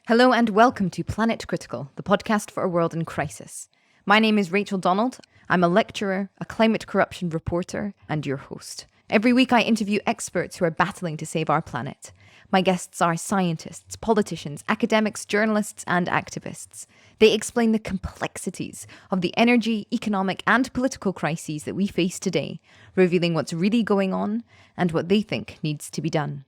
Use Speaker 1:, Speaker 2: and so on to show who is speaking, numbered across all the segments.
Speaker 1: Hello and welcome to Planet Critical, the podcast for a world in crisis. My name is Rachel Donald. I'm a lecturer, a climate corruption reporter, and your host. Every week I interview experts who are battling to save our planet. My guests are scientists, politicians, academics, journalists, and activists. They explain the complexities of the energy, economic, and political crises that we face today, revealing what's really going on and what they think needs to be done.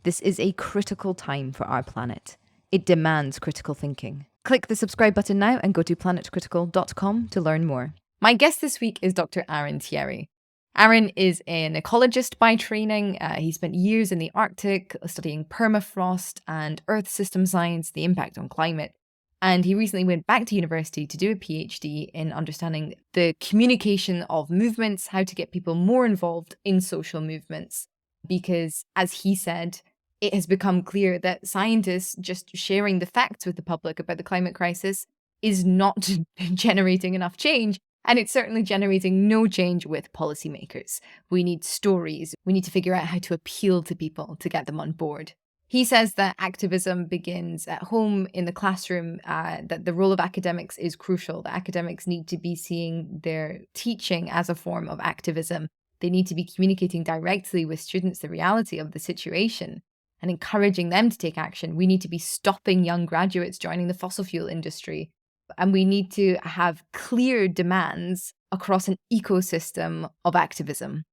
Speaker 1: This is a critical time for our planet. It demands critical thinking. Click the subscribe button now and go to planetcritical.com to learn more. My guest this week is Dr. Aaron Thierry. Aaron is an ecologist by training. He spent years in the Arctic studying permafrost and Earth system science, the impact on climate. And he recently went back to university to do a PhD in understanding the communication of movements, how to get people more involved in social movements. Because, as he said, it has become clear that scientists just sharing the facts with the public about the climate crisis is not generating enough change. And it's certainly generating no change with policymakers. We need stories. We need to figure out how to appeal to people to get them on board. He says that activism begins at home, in the classroom, that the role of academics is crucial, that academics need to be seeing their teaching as a form of activism. They need to be communicating directly with students the reality of the situation and encouraging them to take action. We need to be stopping young graduates joining the fossil fuel industry. And we need to have clear demands across an ecosystem of activism.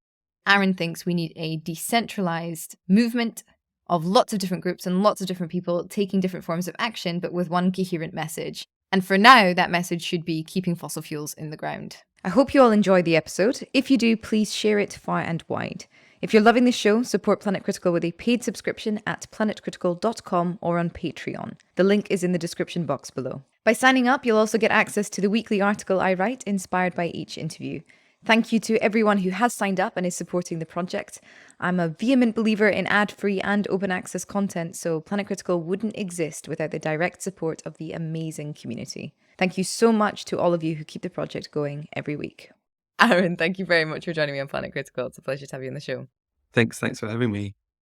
Speaker 1: Aaron thinks we need a decentralized movement of lots of different groups and lots of different people taking different forms of action, but with one coherent message. And for now, that message should be keeping fossil fuels in the ground. I hope you all enjoy the episode. If you do, please share it far and wide. If you're loving this show, support Planet Critical with a paid subscription at planetcritical.com or on Patreon. The link is in the description box below. By signing up, you'll also get access to the weekly article I write, inspired by each interview. Thank you to everyone who has signed up and is supporting the project. I'm a vehement believer in ad-free and open access content, so Planet Critical wouldn't exist without the direct support of the amazing community. Thank you so much to all of you who keep the project going every week. Aaron, thank you very much for joining me on Planet Critical. It's a pleasure to have you on the show.
Speaker 2: Thanks for having me.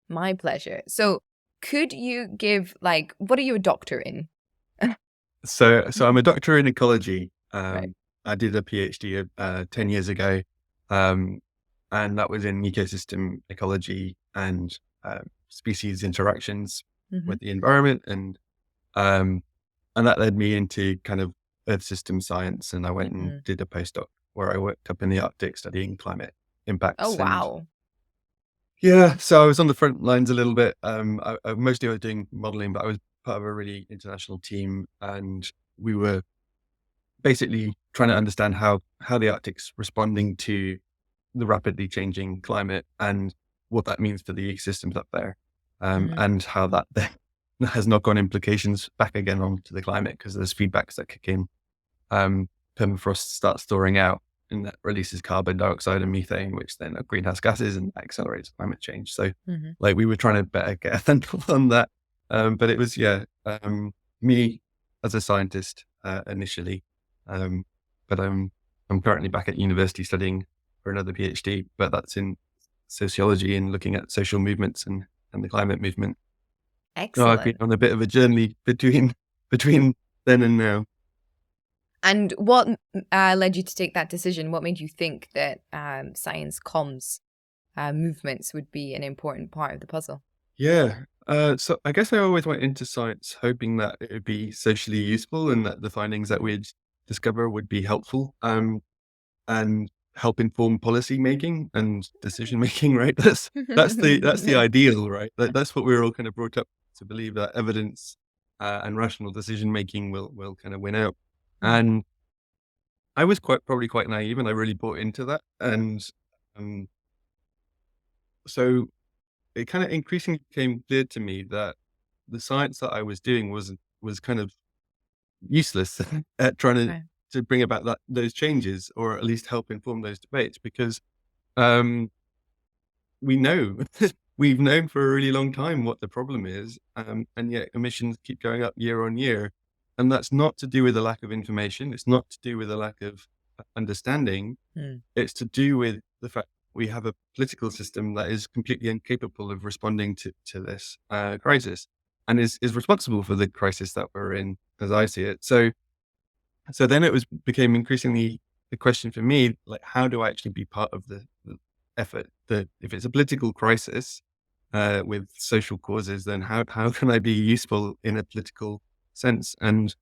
Speaker 1: My pleasure. So could you give, what are you a doctor in?
Speaker 2: So I'm a doctor in ecology.
Speaker 1: Right.
Speaker 2: I did a PhD 10 years ago, and that was in ecosystem ecology and species interactions with the environment, and that led me into kind of Earth system science. And I went and did a postdoc where I worked up in the Arctic studying climate impacts.
Speaker 1: Oh, wow.
Speaker 2: Yeah, so I was on the front lines a little bit. I was doing modeling, but I was part of a really international team, and we were basically trying to understand how the Arctic's responding to the rapidly changing climate and what that means for the ecosystems up there, and how that then has knock-on implications back again onto the climate, because there's feedbacks that kick in. Permafrost starts thawing out, and that releases carbon dioxide and methane, which then are greenhouse gases, and accelerates climate change. So we were trying to better get a handle on that. But it was, me as a scientist initially. But I'm currently back at university studying for another PhD, but that's in sociology and looking at social movements and the climate movement.
Speaker 1: Excellent.
Speaker 2: So I've been on a bit of a journey between then and now.
Speaker 1: And what led you to take that decision? What made you think that science comms movements would be an important part of the puzzle?
Speaker 2: Yeah. So I guess I always went into science hoping that it would be socially useful and that the findings that we'd discover would be helpful and help inform policy making and decision making, right? That's the ideal, right? That's what we're all kind of brought up to believe, that evidence and rational decision making will kind of win out. And I was probably quite naive, and I really bought into that. And so it kind of increasingly became clear to me that the science that I was doing was kind of useless at trying to bring about those changes, or at least help inform those debates, because we know we've known for a really long time what the problem is, and yet emissions keep going up year on year. And that's not to do with a lack of information. It's not to do with a lack of understanding. It's to do with the fact we have a political system that is completely incapable of responding to this crisis. and is responsible for the crisis that we're in, as I see it. So then it became increasingly the question for me, like, how do I actually be part of the effort? If it's a political crisis with social causes, then how can I be useful in a political sense? And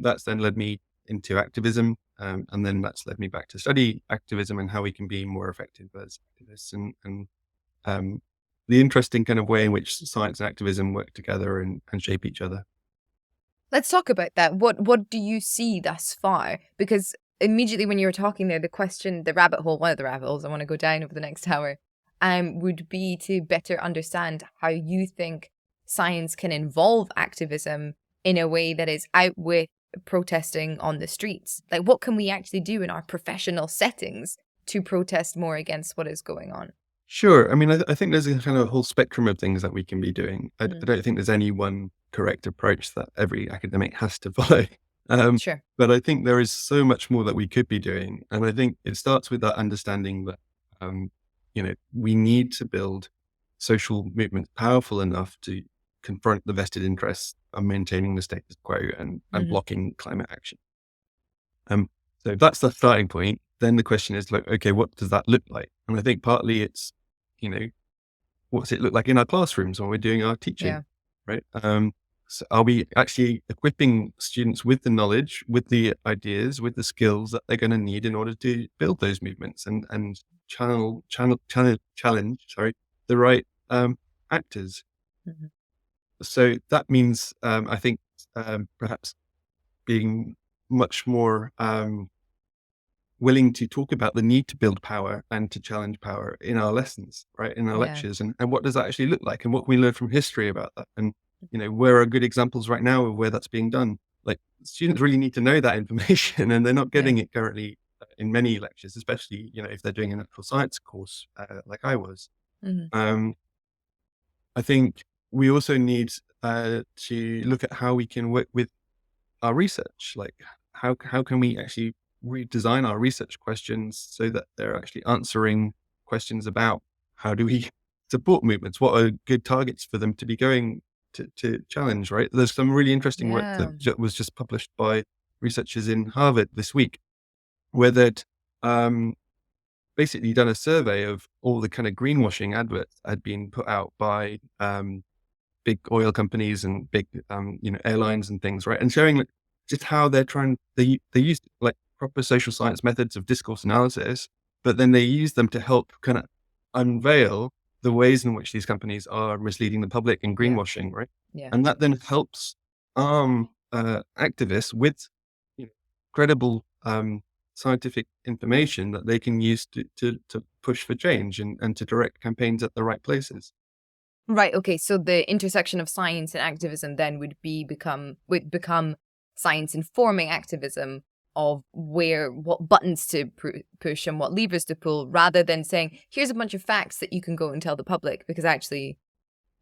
Speaker 2: that's then led me into activism, and then that's led me back to study activism and how we can be more effective as activists, and the interesting kind of way in which science and activism work together and shape each other.
Speaker 1: Let's talk about that. What do you see thus far? Because immediately when you were talking there, the rabbit hole, one of the rabbit holes I want to go down over the next hour, would be to better understand how you think science can involve activism in a way that is out with protesting on the streets. Like, what can we actually do in our professional settings to protest more against what is going on?
Speaker 2: Sure. I mean, I think there's a kind of whole spectrum of things that we can be doing. I don't think there's any one correct approach that every academic has to follow.
Speaker 1: Sure.
Speaker 2: But I think there is so much more that we could be doing. And I think it starts with that understanding that, we need to build social movements powerful enough to confront the vested interests of maintaining the status quo and blocking climate action. So if that's the starting point, then the question is like, okay, what does that look like? And I think partly it's, what's it look like in our classrooms when we're doing our teaching, right? So are we actually equipping students with the knowledge, with the ideas, with the skills that they're going to need in order to build those movements and challenge, the right actors? So that means, I think, perhaps being much more willing to talk about the need to build power and to challenge power in our lessons, right? In our lectures. And what does that actually look like? And what can we learn from history about that? And, where are good examples right now of where that's being done? Like, students really need to know that information, and they're not getting it currently in many lectures, especially, if they're doing a natural science course, like I was. I think we also need to look at how we can work with our research. Like, how can we actually redesign our research questions so that they're actually answering questions about how do we support movements? What are good targets for them to be going to challenge, right? There's some really interesting work that was just published by researchers in Harvard this week, where they'd basically done a survey of all the kind of greenwashing adverts that had been put out by big oil companies and big airlines and things, right? And showing like just how they use like proper social science methods of discourse analysis, but then they use them to help kind of unveil the ways in which these companies are misleading the public and greenwashing, right? And that then helps activists with credible scientific information that they can use to push for change and to direct campaigns at the right places.
Speaker 1: Right. Okay. So the intersection of science and activism then would become science informing activism of what buttons to push and what levers to pull, rather than saying, here's a bunch of facts that you can go and tell the public, because actually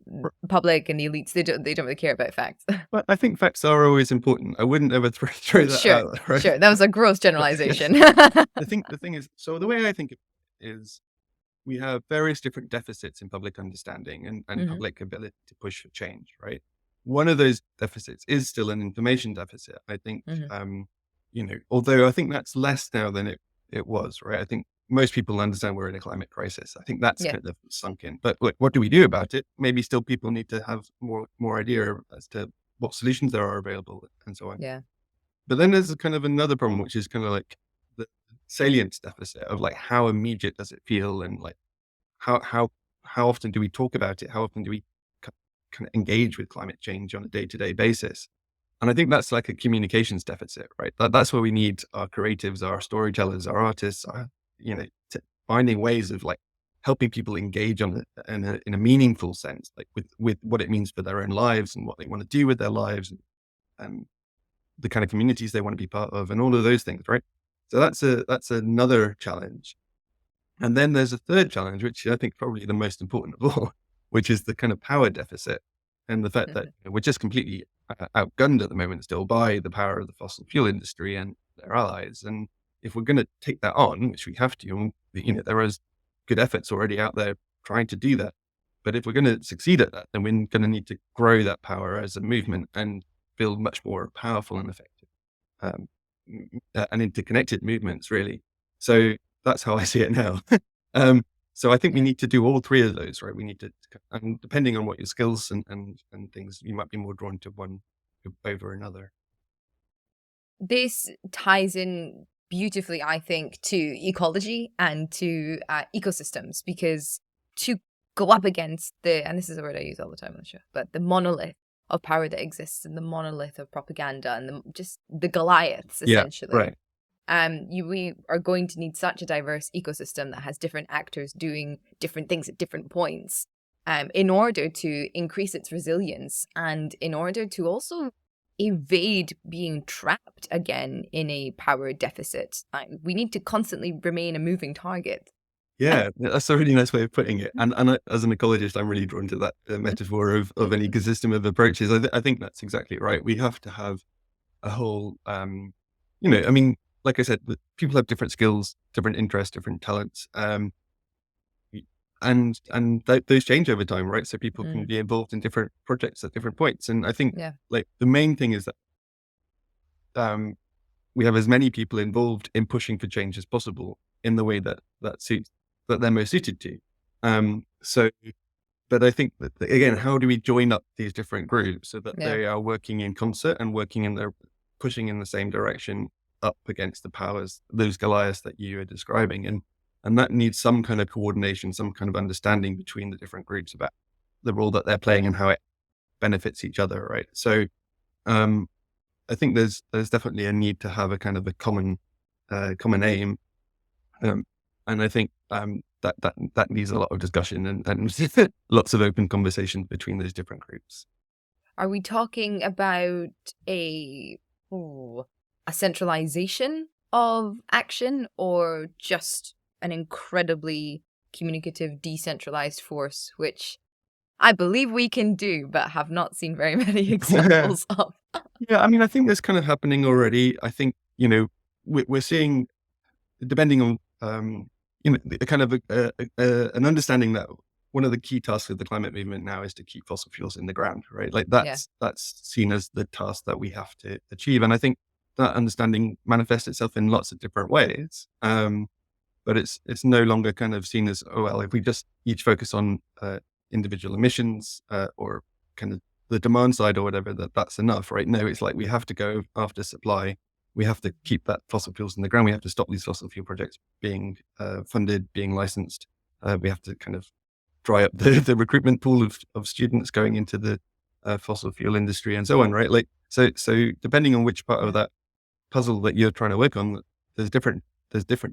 Speaker 1: the public and the elites, they don't really care about facts.
Speaker 2: But I think facts are always important. I wouldn't ever throw that out. Right?
Speaker 1: Sure. That was a gross generalization.
Speaker 2: The thing is, so the way I think it is, we have various different deficits in public understanding and public ability to push for change, right? One of those deficits is still an information deficit. I think, although I think that's less now than it was, right? I think most people understand we're in a climate crisis. I think that's kind of sunk in. But look, what do we do about it? Maybe still people need to have more idea as to what solutions there are available and so on.
Speaker 1: Yeah.
Speaker 2: But then there's kind of another problem, which is kind of like the salience deficit of like, how immediate does it feel? And like, how often do we talk about it? How often do we kind of engage with climate change on a day-to-day basis? And I think that's like a communications deficit, right? That's where we need our creatives, our storytellers, our artists, finding ways of like helping people engage on it in a meaningful sense, like with what it means for their own lives and what they want to do with their lives and the kind of communities they want to be part of and all of those things, right? So that's another challenge. And then there's a third challenge, which I think probably the most important of all, which is the kind of power deficit and the fact that we're just completely outgunned at the moment still by the power of the fossil fuel industry and their allies. And if we're going to take that on, which we have to, there is good efforts already out there trying to do that, But if we're going to succeed at that, then we're going to need to grow that power as a movement and build much more powerful and effective um, and interconnected movements, really. So that's how I see it now. um, so I think we
Speaker 1: Yeah.
Speaker 2: need to do all three of those, right? We need to, and depending on what your skills and things, you might be more drawn to one over another.
Speaker 1: This ties in beautifully, I think, to ecology and to ecosystems, because to go up against and this is a word I use all the time on the show, but the monolith of power that exists and the monolith of propaganda and just the Goliaths,
Speaker 2: Yeah,
Speaker 1: essentially.
Speaker 2: right.
Speaker 1: We are going to need such a diverse ecosystem that has different actors doing different things at different points in order to increase its resilience and in order to also evade being trapped again in a power deficit. We need to constantly remain a moving target.
Speaker 2: Yeah, that's a really nice way of putting it. And as an ecologist, I'm really drawn to that metaphor of an ecosystem of approaches. I think that's exactly right. We have to have a whole, I mean, like I said, people have different skills, different interests, different talents, and those change over time, right? So people can be involved in different projects at different points. And I think
Speaker 1: Yeah.
Speaker 2: like the main thing is that we have as many people involved in pushing for change as possible in the way that they're most suited to. So, but I think that again, how do we join up these different groups so that
Speaker 1: Yeah.
Speaker 2: they are working in concert and pushing in the same direction up against the powers, those Goliaths that you are describing, and that needs some kind of coordination, some kind of understanding between the different groups about the role that they're playing and how it benefits each other, right? So, I think there's definitely a need to have a kind of a common aim, and I think that needs a lot of discussion and lots of open conversation between those different groups.
Speaker 1: Are we talking about a centralization of action, or just an incredibly communicative, decentralized force, which I believe we can do, but have not seen very many examples of?
Speaker 2: Yeah, I mean, I think that's kind of happening already. I think, we're seeing, depending on, the kind of an understanding that one of the key tasks of the climate movement now is to keep fossil fuels in the ground, right? Like
Speaker 1: Yeah.
Speaker 2: that's seen as the task that we have to achieve. And I think that understanding manifests itself in lots of different ways. But it's no longer kind of seen as, oh, well, if we just each focus on individual emissions or kind of the demand side or whatever, that's enough, right? No, it's like we have to go after supply. We have to keep that fossil fuels in the ground. We have to stop these fossil fuel projects being funded, being licensed. We have to kind of dry up the recruitment pool of students going into the fossil fuel industry and so on, right? Like, so depending on which part of that puzzle that you're trying to work on, there's different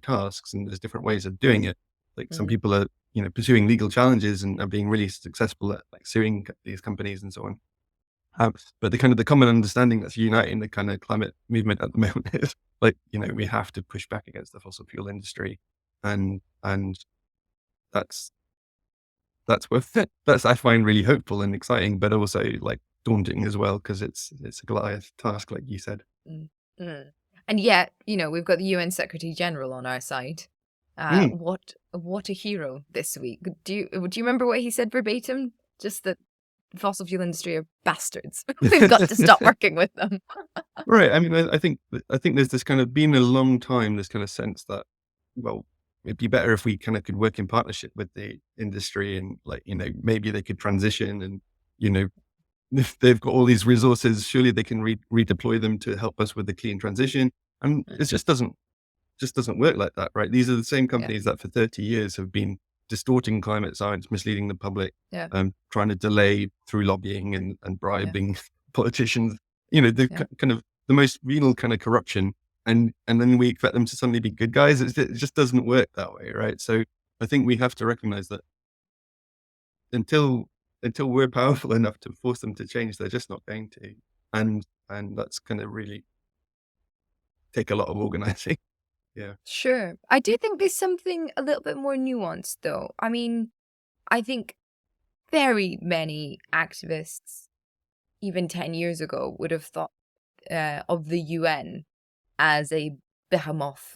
Speaker 2: tasks and there's different ways of doing it. Like some people are, pursuing legal challenges and are being really successful at like suing these companies and so on. But the common understanding that's uniting the kind of climate movement at the moment is like, we have to push back against the fossil fuel industry, and that's that's I find really hopeful and exciting, but also like daunting as well because it's a Goliath task, like you said.
Speaker 1: Mm. And yet, we've got the UN Secretary General on our side.
Speaker 2: Mm.
Speaker 1: What a hero this week. Do you remember what he said verbatim? Just that the fossil fuel industry are bastards. We've got to stop working with them.
Speaker 2: Right. I mean, I think there's this kind of been a long time, this kind of sense that, well, it'd be better if we kind of could work in partnership with the industry and like, maybe they could transition and, if they've got all these resources, surely they can redeploy them to help us with the clean transition. And it just doesn't work like that, right? These are the same companies that for 30 years have been distorting climate science, misleading the public,
Speaker 1: Yeah.
Speaker 2: Trying to delay through lobbying and bribing politicians, the kind of the most venal kind of corruption. And then we expect them to suddenly be good guys. It just doesn't work that way, right? So I think we have to recognize that until we're powerful enough to force them to change, they're just not going to. And that's going to really take a lot of organizing. Yeah.
Speaker 1: Sure. I do think there's something a little bit more nuanced, though. I mean, I think very many activists, even 10 years ago, would have thought of the UN as a behemoth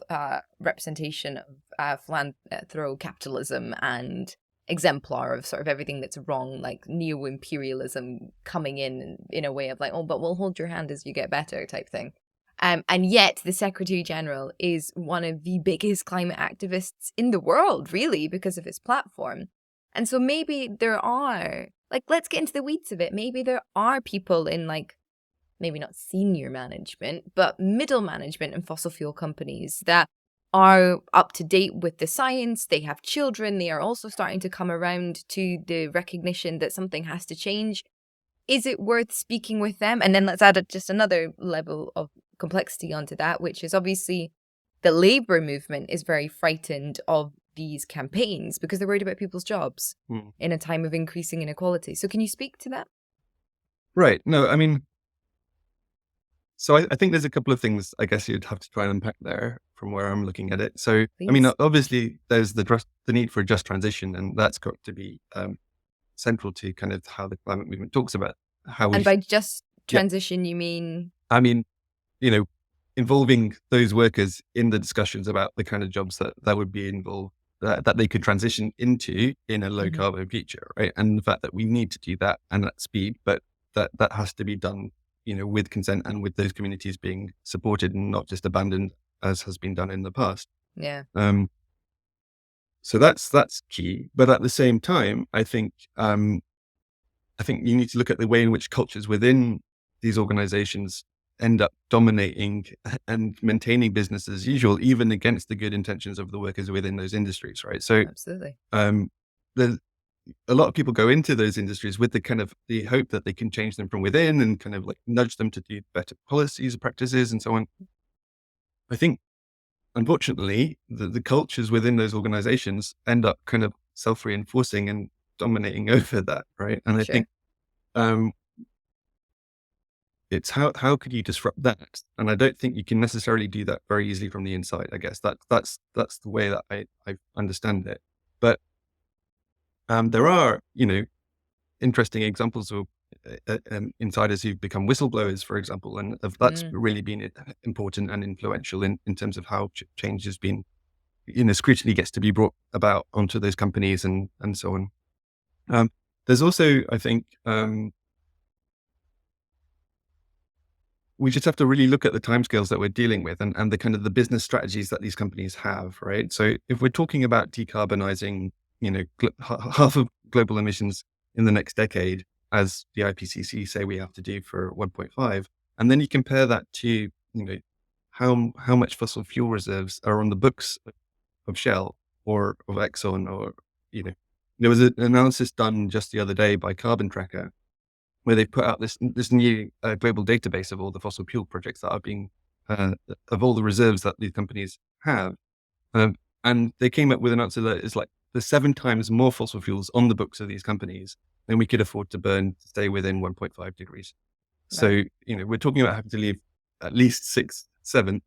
Speaker 1: representation of philanthro capitalism and exemplar of sort of everything that's wrong, like neo-imperialism coming in a way of like, oh, but we'll hold your hand as you get better type thing. And yet the Secretary General is one of the biggest climate activists in the world, really, because of his platform. And so maybe there are, like, let's get into the weeds of it. Maybe there are people in, like, maybe not senior management, but middle management in fossil fuel companies that are up to date with the science. They have children. They are also starting to come around to the recognition that something has to change. Is it worth speaking with them? And then let's add just another level of complexity onto that, which is obviously the labor movement is very frightened of these campaigns because they're worried about people's jobs in a time of increasing inequality. So can you speak to that?
Speaker 2: Right. No, I mean, so I think there's a couple of things I guess you'd have to try and unpack there from where I'm looking at it. So,
Speaker 1: Please.
Speaker 2: I mean, obviously there's the need for a just transition, and that's got to be central to kind of how the climate movement talks about how we...
Speaker 1: And by just transition, you mean?
Speaker 2: I mean, you know, involving those workers in the discussions about the kind of jobs that would be involved, that they could transition into in a low carbon future, right? And the fact that we need to do that and at speed, but that has to be done, you know, with consent and with those communities being supported and not just abandoned as has been done in the past.
Speaker 1: Yeah.
Speaker 2: So that's key. But at the same time, I think you need to look at the way in which cultures within these organizations end up dominating and maintaining business as usual, even against the good intentions of the workers within those industries, right? So
Speaker 1: absolutely.
Speaker 2: There's a lot of people go into those industries with the kind of the hope that they can change them from within and kind of like nudge them to do better policies, practices, and so on. I think, unfortunately, the cultures within those organizations end up kind of self-reinforcing and dominating over that, right? And I think it's how could you disrupt that? And I don't think you can necessarily do that very easily from the inside. I guess that's the way that I understand it. But there are, you know, interesting examples of insiders who've become whistleblowers, for example, and that's really been important and influential in terms of how change has been, you know, scrutiny gets to be brought about onto those companies and so on. There's also, I think, we just have to really look at the timescales that we're dealing with and the kind of the business strategies that these companies have, right? So if we're talking about decarbonizing, you know, half of global emissions in the next decade, as the IPCC say we have to do for 1.5, and then you compare that to, you know, how much fossil fuel reserves are on the books of Shell or of Exxon, or, you know, there was an analysis done just the other day by Carbon Tracker, where they put out this new global database of all the fossil fuel projects that are being, of all the reserves that these companies have. And they came up with an answer that is like there's 7 times more fossil fuels on the books of these companies than we could afford to burn to stay within 1.5 degrees. Right. So, you know, we're talking about having to leave at least 6, 7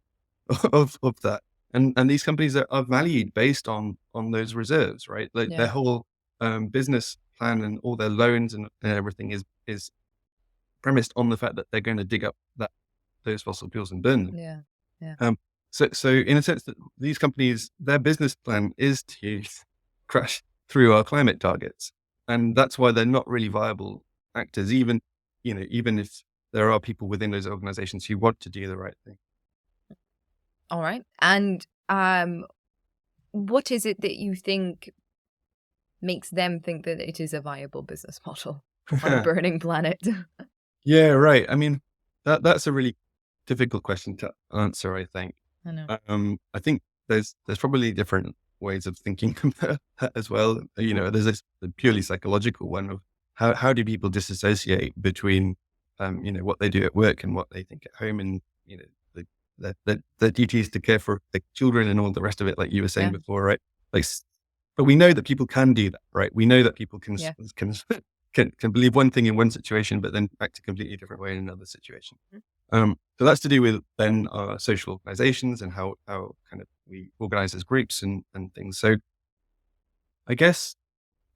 Speaker 2: of that. And these companies are valued based on those reserves, right? Like their whole business plan and all their loans and everything is premised on the fact that they're going to dig up those fossil fuels and burn them.
Speaker 1: Yeah.
Speaker 2: So in a sense that these companies, their business plan is to crash through our climate targets. And that's why they're not really viable actors, even if there are people within those organizations who want to do the right thing.
Speaker 1: All right. And what is it that you think makes them think that it is a viable business model on a burning planet?
Speaker 2: Yeah, right. I mean, that's a really difficult question to answer, I think.
Speaker 1: I know.
Speaker 2: I think there's probably different ways of thinking about that as well. You know, there's this purely psychological one of how do people disassociate between, you know, what they do at work and what they think at home, and, you know, their duties to care for the children and all the rest of it, like you were saying before, right? Like, but we know that people can do that, right? We know that people can believe one thing in one situation, but then act a completely different way in another situation. So that's to do with then our social organizations and how kind of we organize as groups and things. So I guess,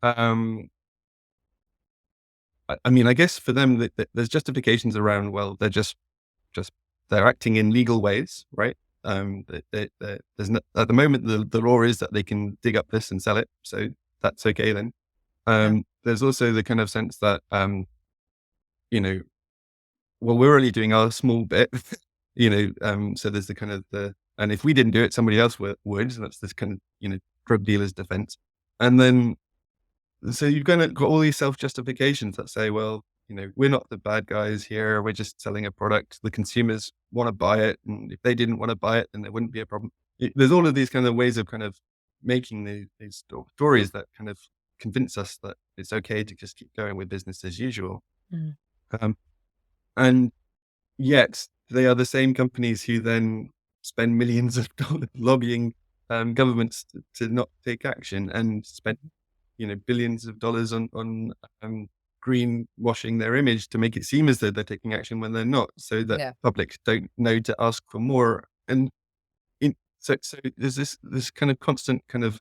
Speaker 2: I mean, I guess for them, that there's justifications around, well, they're acting in legal ways, right? There's no, at the moment, the law is that they can dig up this and sell it. So that's okay then. There's also the kind of sense that, well, we're only doing our small bit, so there's the kind of and if we didn't do it, somebody else would. So that's this kind of, drug dealer's defense. And then, so you've got all these self-justifications that say, well, we're not the bad guys here. We're just selling a product. The consumers want to buy it. And if they didn't want to buy it, then there wouldn't be a problem. There's all of these kind of ways of kind of making these stories that kind of convince us that it's okay to just keep going with business as usual.
Speaker 1: Mm.
Speaker 2: And yet they are the same companies who then spend millions of dollars lobbying governments to not take action, and spend billions of dollars on greenwashing their image to make it seem as though they're taking action when they're not, so that public don't know to ask for more. And so there's this kind of constant kind of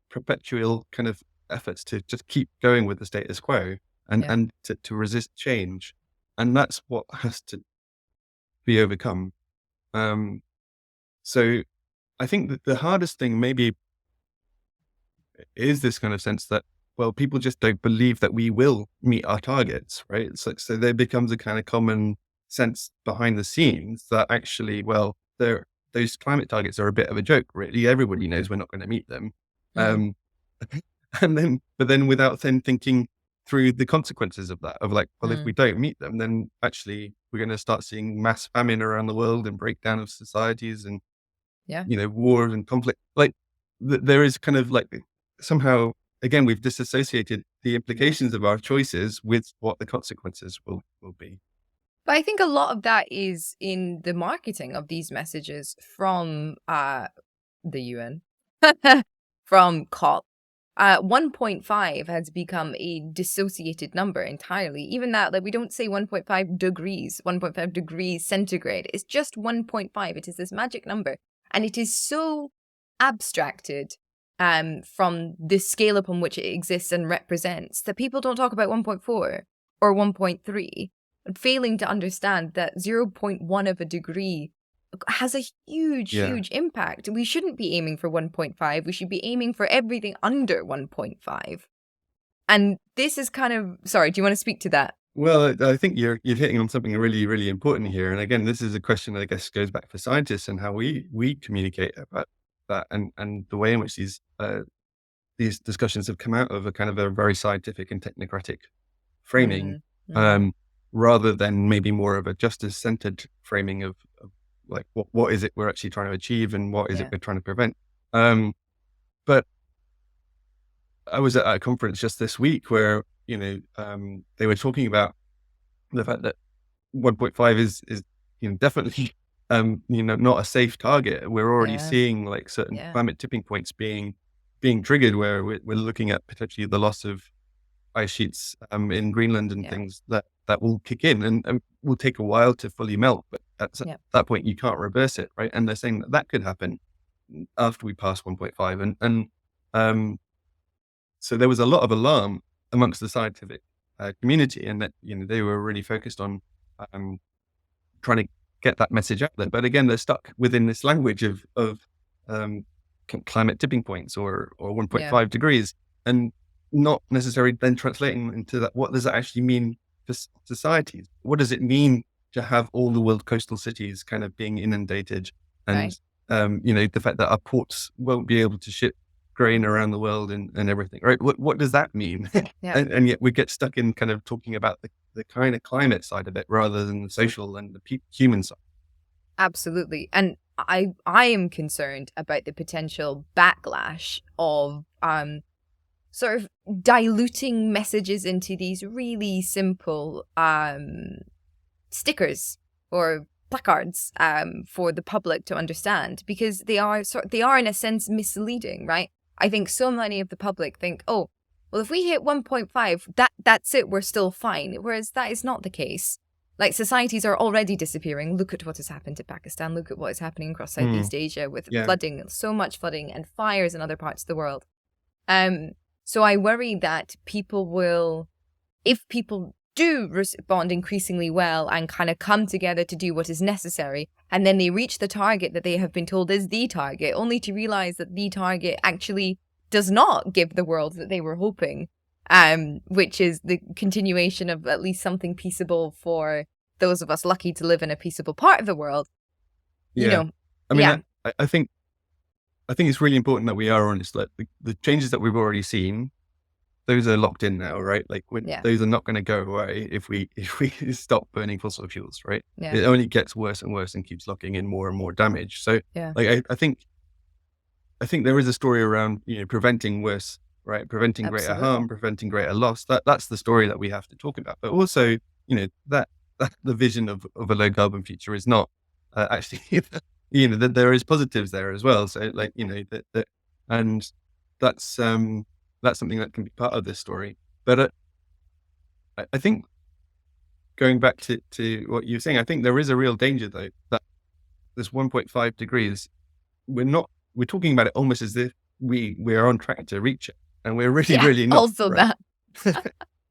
Speaker 2: perpetual kind of efforts to just keep going with the status quo and to resist change. And that's what has to be overcome. So I think that the hardest thing maybe is this kind of sense that, well, people just don't believe that we will meet our targets, right? So there becomes a kind of common sense behind the scenes that actually, well, those climate targets are a bit of a joke, really. Everybody knows we're not going to meet them. But then without then thinking through the consequences of that, of like, well, if we don't meet them, then actually we're going to start seeing mass famine around the world and breakdown of societies and, war and conflict. Like there is kind of like somehow, again, we've disassociated the implications of our choices with what the consequences will be.
Speaker 1: But I think a lot of that is in the marketing of these messages from the UN, from COP. 1.5 has become a dissociated number entirely. Even that, like, we don't say 1.5 degrees centigrade. It's just 1.5. It is this magic number. And it is so abstracted from the scale upon which it exists and represents that people don't talk about 1.4 or 1.3, failing to understand that 0.1 of a degree has a huge impact. We shouldn't be aiming for 1.5. We should be aiming for everything under 1.5. And this is kind of, sorry, do you want to speak to that?
Speaker 2: Well, I think you're hitting on something really, really important here. And again, this is a question that I guess goes back for scientists and how we communicate about that, and the way in which these discussions have come out of a kind of a very scientific and technocratic framing, rather than maybe more of a justice-centered framing of like what is it we're actually trying to achieve and what is it we're trying to prevent. But I was at a conference just this week where they were talking about the fact that 1.5 is definitely not a safe target. We're already seeing like certain climate tipping points being triggered, where we're looking at potentially the loss of ice sheets in Greenland and things that will kick in and will take a while to fully melt. But at that point, you can't reverse it, right? And they're saying that could happen after we pass 1.5. And so there was a lot of alarm amongst the scientific community, and that they were really focused on trying to get that message out there. But again, they're stuck within this language of climate tipping points or 1.5 degrees, and not necessarily then translating into that. What does that actually mean for societies? What does it mean to have all the world coastal cities kind of being inundated, and the fact that our ports won't be able to ship grain around the world and everything, right? What does that mean? And yet we get stuck in kind of talking about the kind of climate side of it rather than the social and the human side.
Speaker 1: Absolutely. And I am concerned about the potential backlash of sort of diluting messages into these really simple stickers or placards for the public to understand, because they are in a sense misleading, right? I think so many of the public think, oh, well, if we hit 1.5, that's it, we're still fine. Whereas that is not the case. Like, societies are already disappearing. Look at what has happened to Pakistan. Look at what is happening across Southeast Asia with flooding, so much flooding and fires in other parts of the world. So I worry that people will, if people do respond increasingly well and kind of come together to do what is necessary, and then they reach the target that they have been told is the target, only to realize that the target actually does not give the world that they were hoping, which is the continuation of at least something peaceable for those of us lucky to live in a peaceable part of the world. You know,
Speaker 2: I mean, I think it's really important that we are honest. Like the changes that we've already seen, those are locked in now, right? Like those are not going to go away if we stop burning fossil fuels, right?
Speaker 1: Yeah.
Speaker 2: It only gets worse and worse and keeps locking in more and more damage. So, like I think there is a story around preventing worse, right? Preventing greater harm, preventing greater loss. That's the story that we have to talk about. But also, that the vision of a low carbon future is not actually. That there is positives there as well. So like, that and that's something that can be part of this story. But I think going back to what you were saying, I think there is a real danger though, that this 1.5 degrees, we're talking about it almost as if we're on track to reach it. And we're really not.
Speaker 1: Also
Speaker 2: right?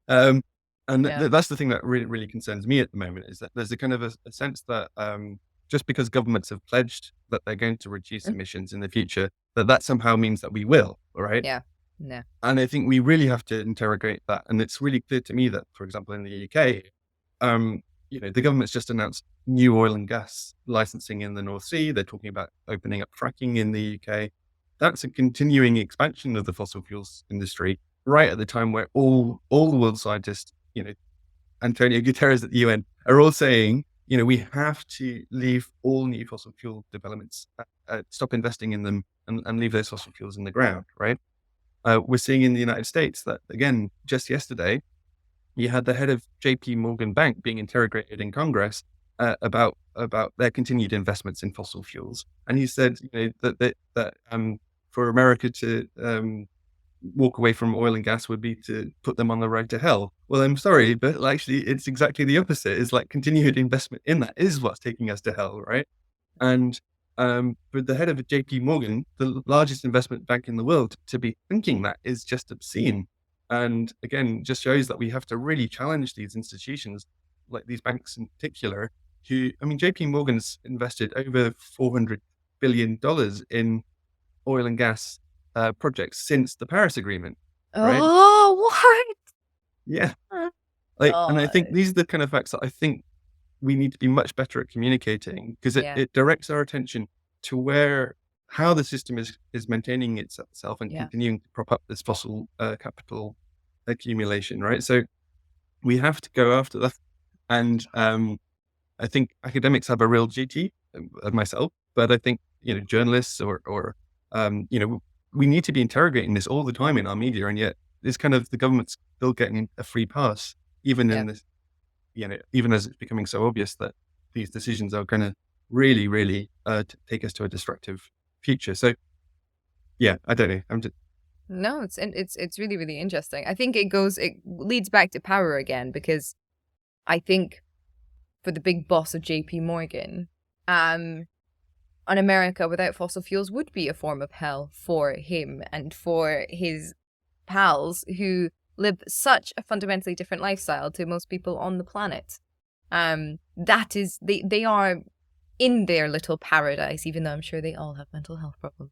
Speaker 1: that.
Speaker 2: That's the thing that really, really concerns me at the moment, is that there's a kind of a sense that, just because governments have pledged that they're going to reduce emissions in the future, that somehow means that we will, right?
Speaker 1: Yeah. No.
Speaker 2: And I think we really have to interrogate that. And it's really clear to me that, for example, in the UK, the government's just announced new oil and gas licensing in the North Sea. They're talking about opening up fracking in the UK. That's a continuing expansion of the fossil fuels industry, right at the time where all the world scientists, Antonio Guterres at the UN, are all saying, we have to leave all new fossil fuel developments, stop investing in them and leave those fossil fuels in the ground, right? We're seeing in the United States that, again, just yesterday, you had the head of JP Morgan Bank being interrogated in Congress about their continued investments in fossil fuels. And he said, that for America to walk away from oil and gas would be to put them on the road to hell. Well, I'm sorry, but actually it's exactly the opposite. It's like continued investment in that is what's taking us to hell, right? And for the head of JP Morgan, the largest investment bank in the world, to be thinking that is just obscene. And again, just shows that we have to really challenge these institutions, like these banks in particular, JP Morgan's invested over $400 billion in oil and gas projects since the Paris Agreement. Right?
Speaker 1: Oh, what?
Speaker 2: Yeah. And I think these are the kind of facts that I think we need to be much better at communicating, because it directs our attention to how the system is maintaining itself and continuing to prop up this fossil capital accumulation, right? So we have to go after that. And I think academics have a real duty, myself, but I think, journalists or we need to be interrogating this all the time in our media, and yet it's kind of the government's still getting a free pass, even in this, even as it's becoming so obvious that these decisions are going to really, really take us to a destructive future. So, I don't know.
Speaker 1: No, it's really, really interesting. I think it leads back to power again, because I think for the big boss of JP Morgan, an America without fossil fuels would be a form of hell for him and for his pals who live such a fundamentally different lifestyle to most people on the planet. That is, they are in their little paradise, even though I'm sure they all have mental health problems.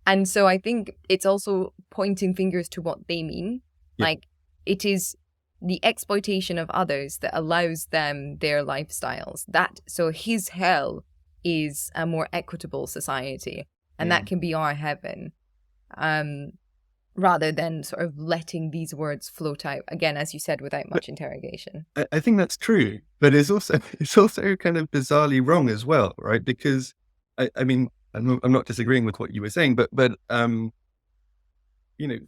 Speaker 1: And so I think it's also pointing fingers to what they mean. Yeah. Like, it is the exploitation of others that allows them their lifestyles. So his hell is a more equitable society, and that can be our heaven, rather than sort of letting these words float out, again, as you said, without much interrogation.
Speaker 2: I think that's true, but it's also kind of bizarrely wrong as well, right? Because I mean, I'm not disagreeing with what you were saying, but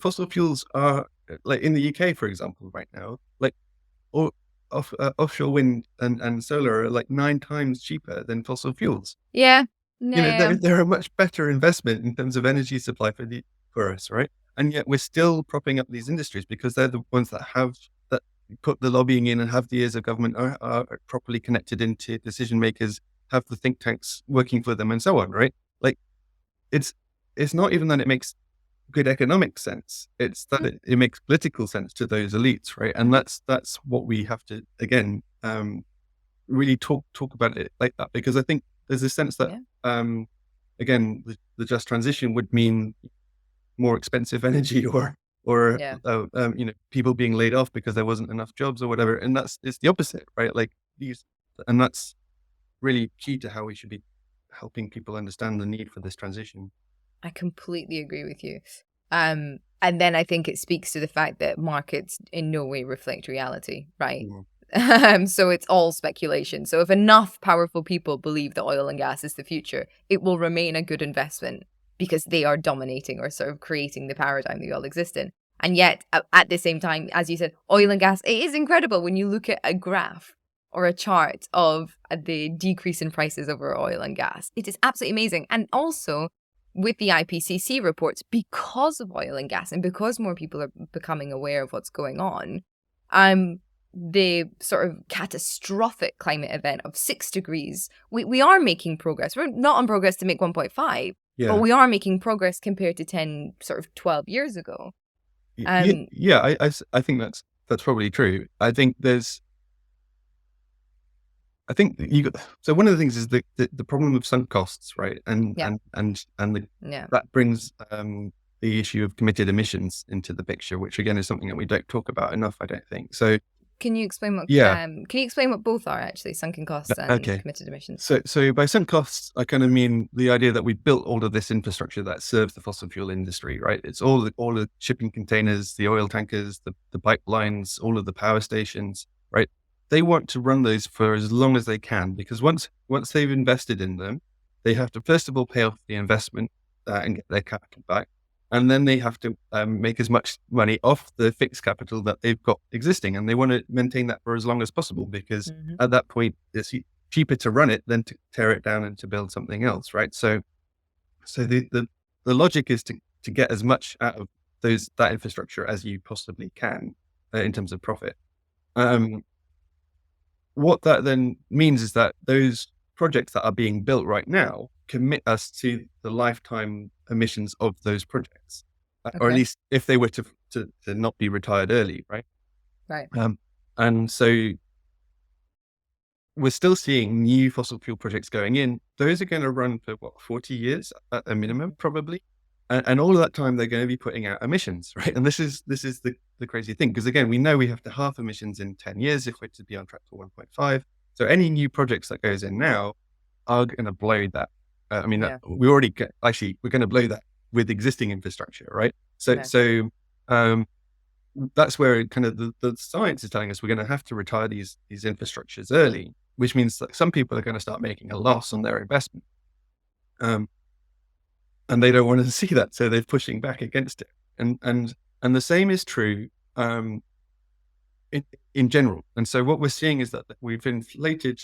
Speaker 2: fossil fuels are, like in the UK, for example, right now, like offshore wind and solar are like 9 times cheaper than fossil fuels.
Speaker 1: Yeah.
Speaker 2: They're a much better investment in terms of energy supply for us, right? And yet we're still propping up these industries because they're the ones that put the lobbying in and have the ears of government, are properly connected into decision makers, have the think tanks working for them and so on, right? Like it's not even that it makes good economic sense. It's that it makes political sense to those elites, right? And that's what we have to, again, really talk about it like that, because I think there's a sense that, again, the just transition would mean more expensive energy or
Speaker 1: Yeah.
Speaker 2: people being laid off because there wasn't enough jobs or whatever. And it's the opposite, right? Like and that's really key to how we should be helping people understand the need for this transition.
Speaker 1: I completely agree with you. And then I think it speaks to the fact that markets in no way reflect reality, right? So it's all speculation. So if enough powerful people believe that oil and gas is the future, it will remain a good investment because they are dominating or sort of creating the paradigm that we all exist in. And yet, at the same time, as you said, oil and gas, it is incredible when you look at a graph or a chart of the decrease in prices over oil and gas. It is absolutely amazing. And also, with the IPCC reports, because of oil and gas and because more people are becoming aware of what's going on, the sort of catastrophic climate event of 6 degrees, we are making progress. We're not on progress to make 1.5, but we are making progress compared to 10, sort of 12 years ago.
Speaker 2: I think that's probably true. So one of the things is the problem of sunk costs, right? That brings the issue of committed emissions into the picture, which again is something that we don't talk about enough, I don't think. So
Speaker 1: can you explain what both are actually, sunken costs and committed emissions?
Speaker 2: So by sunk costs, I kind of mean the idea that we built all of this infrastructure that serves the fossil fuel industry, right? It's all the shipping containers, the oil tankers, the pipelines, all of the power stations, right? They want to run those for as long as they can, because once they've invested in them, they have to first of all pay off the investment and get their capital back. And then they have to make as much money off the fixed capital that they've got existing. And they want to maintain that for as long as possible, because at that point, it's cheaper to run it than to tear it down and to build something else, right? So the logic is to get as much out of that infrastructure as you possibly can in terms of profit. What that then means is that those projects that are being built right now commit us to the lifetime emissions of those projects, or at least if they were to not be retired early, right?
Speaker 1: Right.
Speaker 2: And so we're still seeing new fossil fuel projects going in. Those are going to run for 40 years at a minimum, probably. And all of that time, they're going to be putting out emissions, right? And this is the crazy thing, because again, we know we have to halve emissions in 10 years if we're to be on track for 1.5. So any new projects that goes in now are going to blow that. We're going to blow that with existing infrastructure, right? So that's where kind of the science is telling us we're going to have to retire these infrastructures early, which means that some people are going to start making a loss on their investment. And they don't want to see that, so they're pushing back against it. And the same is true in general. And so what we're seeing is that we've inflated.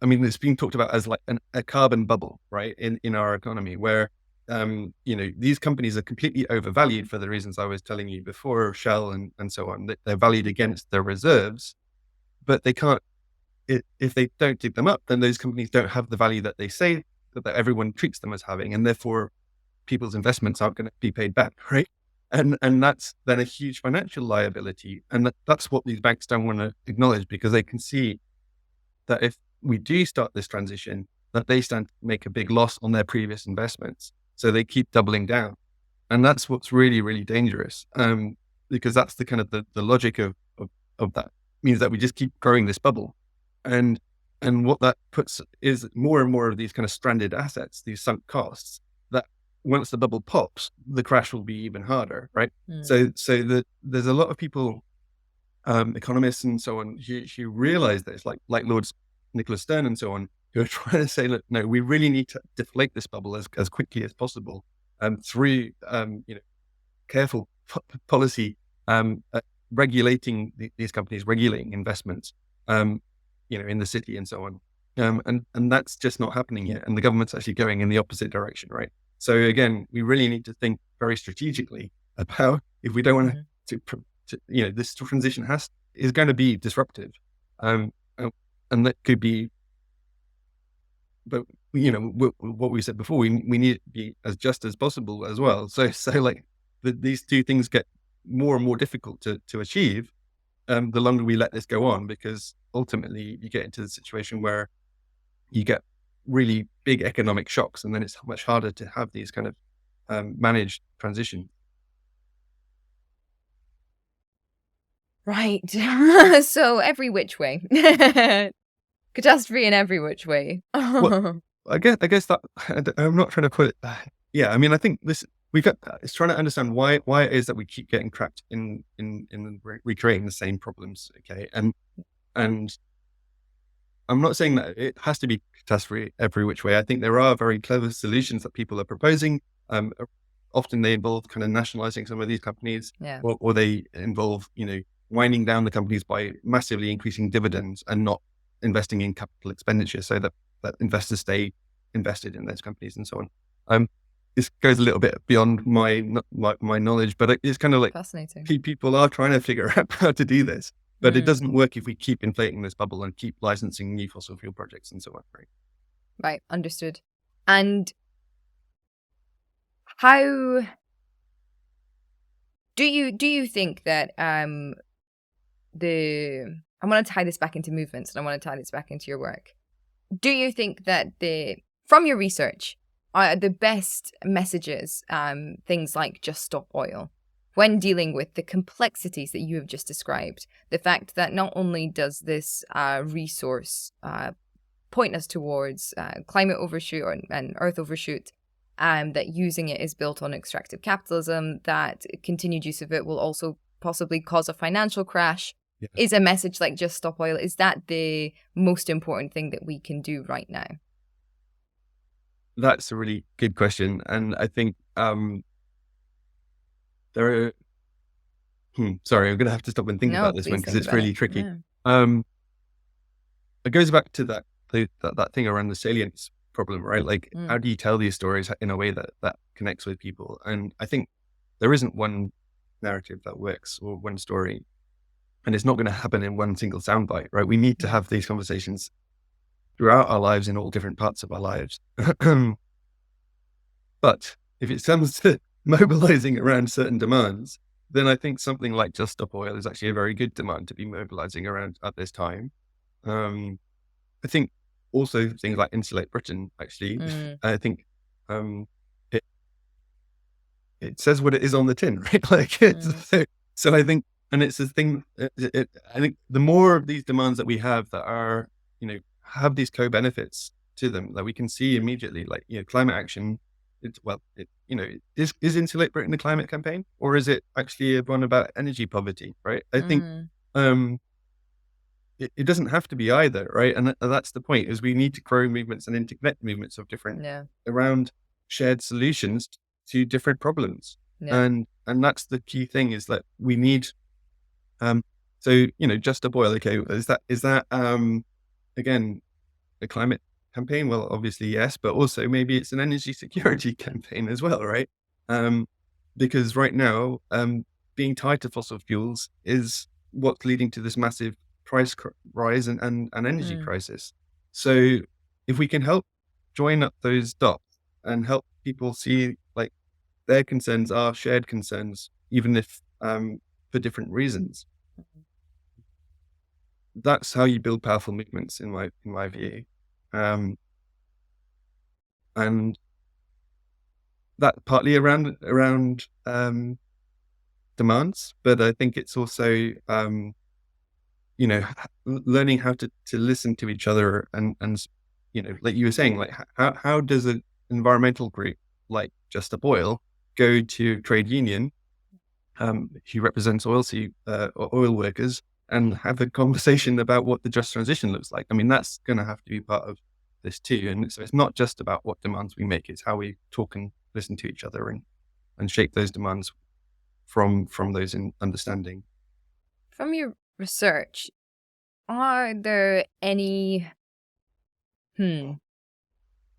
Speaker 2: It's being talked about as like a carbon bubble, right, in our economy, where these companies are completely overvalued for the reasons I was telling you before, Shell and so on. They're valued against their reserves, but they can't. If they don't dig them up, then those companies don't have the value that they say that everyone treats them as having, and therefore people's investments aren't going to be paid back, right? And that's then a huge financial liability, and that's what these banks don't want to acknowledge, because they can see that if we do start this transition, that they stand to make a big loss on their previous investments, so they keep doubling down, and that's what's really, really dangerous, because that's the kind of the logic of that means that we just keep growing this bubble, and what that puts is more and more of these kind of stranded assets, these sunk costs, that once the bubble pops, the crash will be even harder, right? So there's a lot of people, economists and so on, who realize this, like Lord Nicholas Stern and so on, who are trying to say, look, no, we really need to deflate this bubble as quickly as possible, through careful policy, regulating these companies, regulating investments, in the city and so on. And that's just not happening yet. And the government's actually going in the opposite direction, right? So again, we really need to think very strategically about, if we don't want to this transition is going to be disruptive. And that could be, but what we said before, we need to be as just as possible as well. So like these two things get more and more difficult to achieve, the longer we let this go on, because ultimately you get into the situation where you get really big economic shocks, and then it's much harder to have these kind of managed transition.
Speaker 1: Right. So every which way. Catastrophe in every which way.
Speaker 2: Well, I guess that I'm not trying to put it. Yeah, I mean, I think we've got it's trying to understand why it is that we keep getting trapped in recreating the same problems. Okay, and I'm not saying that it has to be catastrophe every which way. I think there are very clever solutions that people are proposing. Often they involve kind of nationalizing some of these companies,
Speaker 1: Yeah.
Speaker 2: or they involve, winding down the companies by massively increasing dividends and not investing in capital expenditure so that investors stay invested in those companies and so on. This goes a little bit beyond my knowledge, but it's kind of like
Speaker 1: Fascinating.
Speaker 2: people are trying to figure out how to do this. But it doesn't work if we keep inflating this bubble and keep licensing new fossil fuel projects and so on, right?
Speaker 1: Right, understood. And how do you think that I want to tie this back into movements, and I want to tie this back into your work. Do you think that from your research are the best messages things like just stop oil? When dealing with the complexities that you have just described, the fact that not only does this resource point us towards climate overshoot and earth overshoot, that using it is built on extractive capitalism, that continued use of it will also possibly cause a financial crash, is a message like just stop oil, is that the most important thing that we can do right now?
Speaker 2: That's a really good question. And I think there are, sorry, I'm going to have to stop and think about this one because it's really tricky. Yeah. It goes back to that thing around the salience problem, right? Like, how do you tell these stories in a way that connects with people? And I think there isn't one narrative that works or one story, and it's not going to happen in one single soundbite, right? We need to have these conversations throughout our lives in all different parts of our lives. But if it comes to mobilizing around certain demands, then I think something like just stop oil is actually a very good demand to be mobilizing around at this time. I think also things like insulate Britain, actually, I think it says what it is on the tin, right? Like, so I think, and it's a thing, I think the more of these demands that we have that are, have these co-benefits to them that we can see immediately, like, climate action, is Insulate Britain a climate campaign, or is it actually one about energy poverty, right? I think it doesn't have to be either, right? And that's the point, is we need to grow movements and interconnect movements of different around shared solutions to different problems. And that's the key thing, is that we need just stop oil. Okay, is that again a climate campaign? Well, obviously yes, but also maybe it's an energy security campaign as well, right? Because right now, being tied to fossil fuels is what's leading to this massive price rise and energy crisis. So if we can help join up those dots and help people see, like, their concerns are shared concerns, even if for different reasons, that's how you build powerful movements, in my view. And that partly around demands, but I think it's also learning how to listen to each other, and like you were saying, like, how does an environmental group like Just Stop Oil go to a trade union who represents oil workers and have a conversation about what the just transition looks like? I mean, that's going to have to be part of this too. And so it's not just about what demands we make, it's how we talk and listen to each other and shape those demands from those in understanding.
Speaker 1: From your research, are there any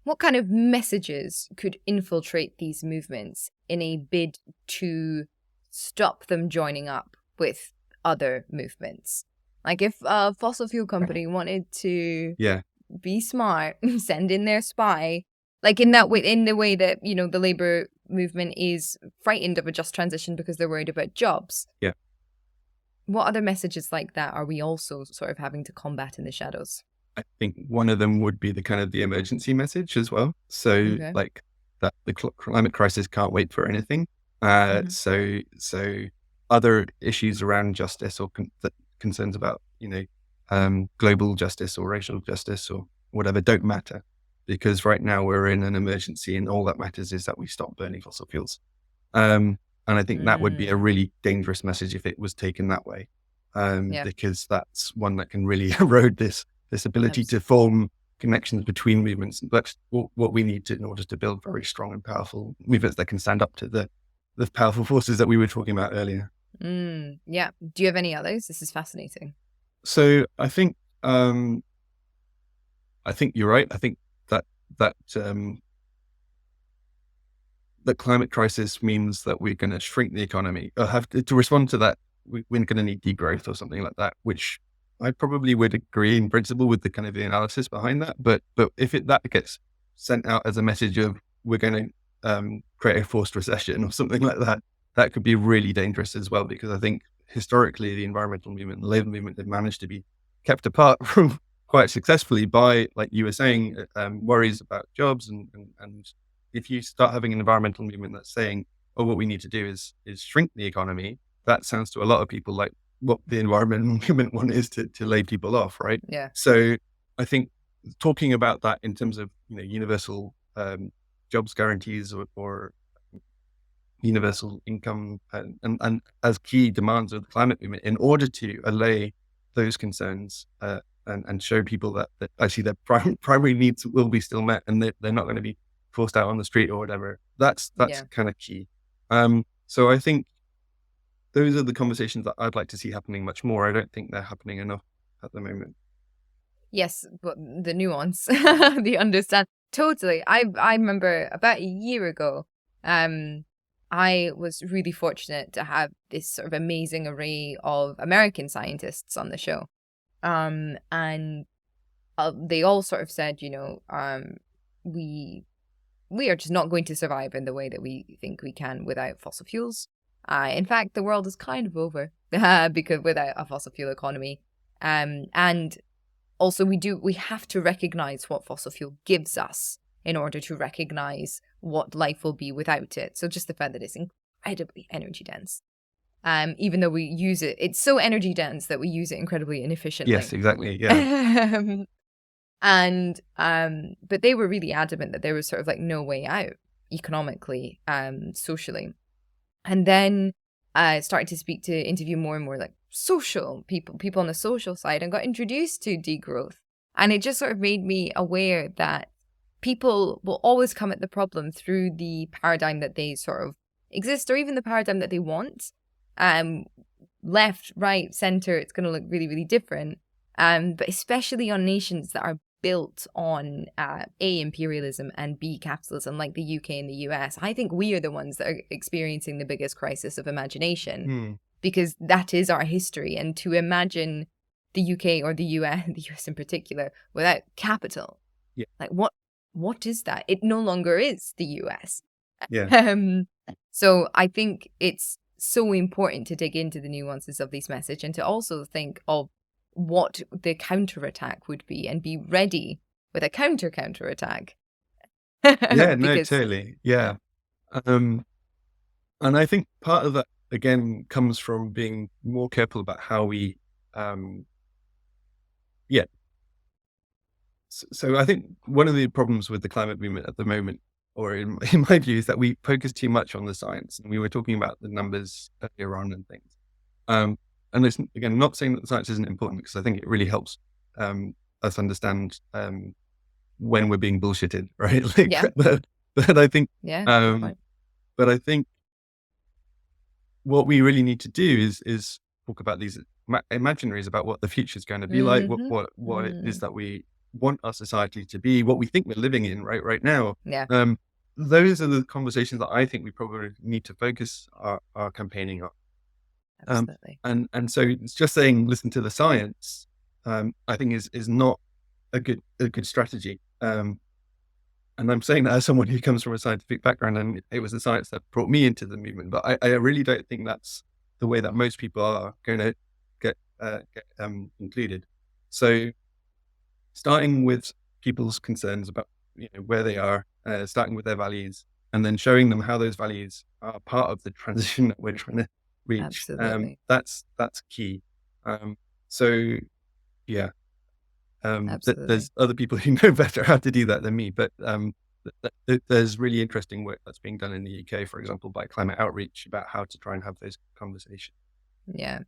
Speaker 1: what kind of messages could infiltrate these movements in a bid to stop them joining up with other movements? Like, if a fossil fuel company wanted to be smart, send in their spy, like in the way that, the labor movement is frightened of a just transition because they're worried about jobs. What other messages like that are we also sort of having to combat in the shadows?
Speaker 2: I think one of them would be the kind of the emergency message as well. So
Speaker 1: Okay.
Speaker 2: like that the climate crisis can't wait for anything.
Speaker 1: Mhm.
Speaker 2: So other issues around justice or concerns about, global justice or racial justice or whatever don't matter, because right now we're in an emergency and all that matters is that we stop burning fossil fuels. And I think that would be a
Speaker 1: Mm.
Speaker 2: really dangerous message if it was taken that way,
Speaker 1: Yeah,
Speaker 2: because that's one that can really erode this ability to
Speaker 1: absolutely.
Speaker 2: form connections between movements. That's what we need to in order to build very strong and powerful movements that can stand up to the powerful forces that we were talking about earlier.
Speaker 1: Yeah. Do you have any others? This is fascinating.
Speaker 2: So I think you're right. I think that that the climate crisis means that we're going to shrink the economy. Have to respond to that. We're going to need degrowth or something like that, which I probably would agree in principle with the kind of the analysis behind that. But if that gets sent out as a message of we're going to create a forced recession or something like that, that could be really dangerous as well. Because I think historically the environmental movement, the labor movement, have managed to be kept apart from quite successfully by, like you were saying, worries about jobs and if you start having an environmental movement that's saying, "Oh, what we need to do is shrink the economy," that sounds to a lot of people like what the environmental movement want is to lay people off, right?
Speaker 1: Yeah.
Speaker 2: So I think talking about that in terms of universal jobs guarantees or universal income and as key demands of the climate movement in order to allay those concerns and show people that actually their primary needs will be still met and they're not going to be forced out on the street or whatever. That's
Speaker 1: Yeah.
Speaker 2: kind of key. So I think those are the conversations that I'd like to see happening much more. I don't think they're happening enough at the moment.
Speaker 1: Yes, but the nuance, the understand. Totally. I remember about a year ago, I was really fortunate to have this sort of amazing array of American scientists on the show. And they all sort of said, we we are just not going to survive in the way that we think we can without fossil fuels. In fact, the world is kind of over because without a fossil fuel economy. And also we have to recognize what fossil fuel gives us in order to recognize what life will be without it. So just the fact that it's incredibly energy dense. Even though we use it, it's so energy dense that we use it incredibly
Speaker 2: Yes,
Speaker 1: inefficiently.
Speaker 2: exactly. Yeah.
Speaker 1: And but they were really adamant that there was sort of like no way out economically, socially. And then I started to interview more and more like social people on the social side, and got introduced to degrowth. And it just sort of made me aware that people will always come at the problem through the paradigm that they sort of exist, or even the paradigm that they want. Um, Left, right, center, it's going to look really, really different. But especially on nations that are built on A, imperialism, and B, capitalism, like the UK and the US, I think we are the ones that are experiencing the biggest crisis of imagination,
Speaker 2: Hmm.
Speaker 1: because that is our history. And to imagine the UK or the US, the US in particular, without capital,
Speaker 2: Yeah.
Speaker 1: like what is that? It no longer is the US.
Speaker 2: Yeah.
Speaker 1: Um, so I think it's so important to dig into the nuances of this message and to also think of what the counterattack would be and be ready with a counterattack.
Speaker 2: Yeah. No.
Speaker 1: Because
Speaker 2: Totally. Yeah. Um, And I think part of that again comes from being more careful about how we, um, yeah. So I think one of the problems with the climate movement at the moment, or in my view, is that we focus too much on the science, and we were talking about the numbers earlier on and things. Um, and it's again not saying that the science isn't important because I think it really helps us understand when we're being bullshitted, right? Like,
Speaker 1: yeah,
Speaker 2: but I think,
Speaker 1: yeah, good
Speaker 2: um,
Speaker 1: point.
Speaker 2: but I think what we really need to do is talk about these imaginaries about what the future is going to be like,
Speaker 1: Mm-hmm.
Speaker 2: what it is that we want our society to be, what we think we're living in right now.
Speaker 1: Yeah,
Speaker 2: Um, those are the conversations that I think we probably need to focus our campaigning on.
Speaker 1: absolutely.
Speaker 2: And so it's just saying listen to the science. I think is not a good strategy. And I'm saying that as someone who comes from a scientific background, and it was the science that brought me into the movement. But I really don't think that's the way that most people are going to get included. So starting with people's concerns about where they are, starting with their values, and then showing them how those values are part of the transition that we're trying to reach.
Speaker 1: Absolutely.
Speaker 2: That's key. So yeah,
Speaker 1: Absolutely.
Speaker 2: there's other people who know better how to do that than me, but there's really interesting work that's being done in the UK, for example, by Climate Outreach about how to try and have those conversations.
Speaker 1: Yeah.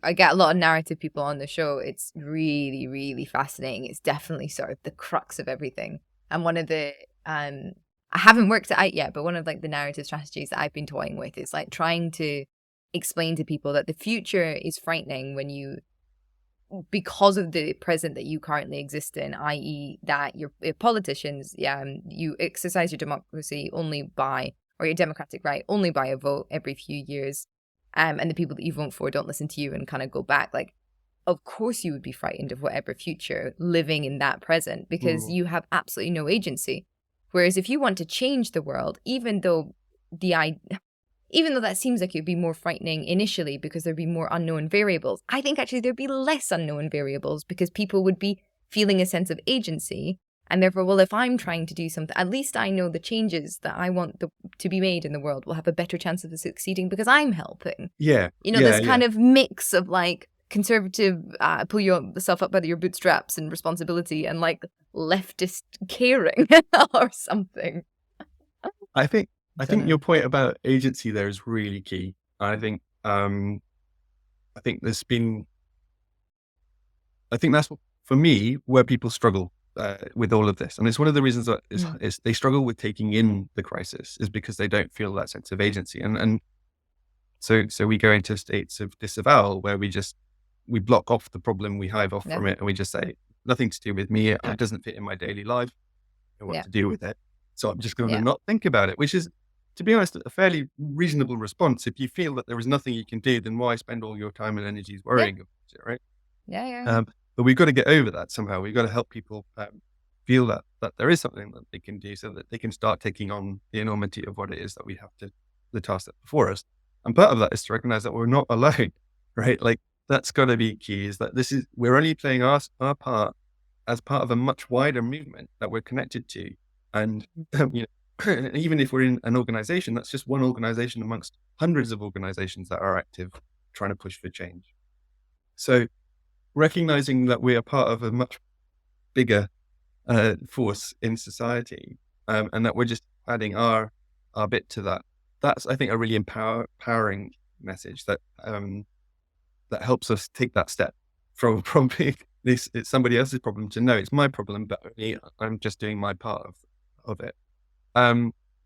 Speaker 1: I get a lot of narrative people on the show. It's really, really fascinating. It's definitely sort of the crux of everything. And one of the, I haven't worked it out yet, but one of like the narrative strategies that I've been toying with is like trying to explain to people that the future is frightening when you, because of the present that you currently exist in, i.e. that your politicians, you exercise your democracy only by, or your democratic right, only by a vote every few years. And the people that you vote for don't listen to you and kind of go back. Like, of course you would be frightened of whatever future living in that present because you have absolutely no agency. Whereas if you want to change the world, even though that seems like it would be more frightening initially because there'd be more unknown variables, I think actually there'd be less unknown variables because people would be feeling a sense of agency. And therefore, well, if I'm trying to do something, at least I know the changes that I want to be made in the world will have a better chance of succeeding because I'm helping.
Speaker 2: Yeah.
Speaker 1: This kind of mix of like conservative, pull yourself up by your bootstraps and responsibility and like leftist caring or something.
Speaker 2: I think your point about agency there is really key. I think that's for me where people struggle with all of this, and it's one of the reasons that is they struggle with taking in the crisis is because they don't feel that sense of agency, and so we go into states of disavowal where we block off the problem, we hive off from it, and we just say nothing to do with me. It doesn't fit in my daily life. I don't know what to do with it, so I'm just going to not think about it, which is, to be honest, a fairly reasonable response. If you feel that there is nothing you can do, then why spend all your time and energies worrying about it, right?
Speaker 1: Yeah.
Speaker 2: But we've got to get over that somehow. We've got to help people feel that there is something that they can do so that they can start taking on the enormity of what it is that we have to, the task that's before us. And part of that is to recognize that we're not alone, right? Like that's got to be key, is that we're only playing our part as part of a much wider movement that we're connected to. And, even if we're in an organization, that's just one organization amongst hundreds of organizations that are active trying to push for change. So recognizing that we are part of a much bigger force in society, and that we're just adding our bit to that. That's, I think, a really empowering message that helps us take that step from being it's somebody else's problem to no, it's my problem, but only I'm just doing my part of it.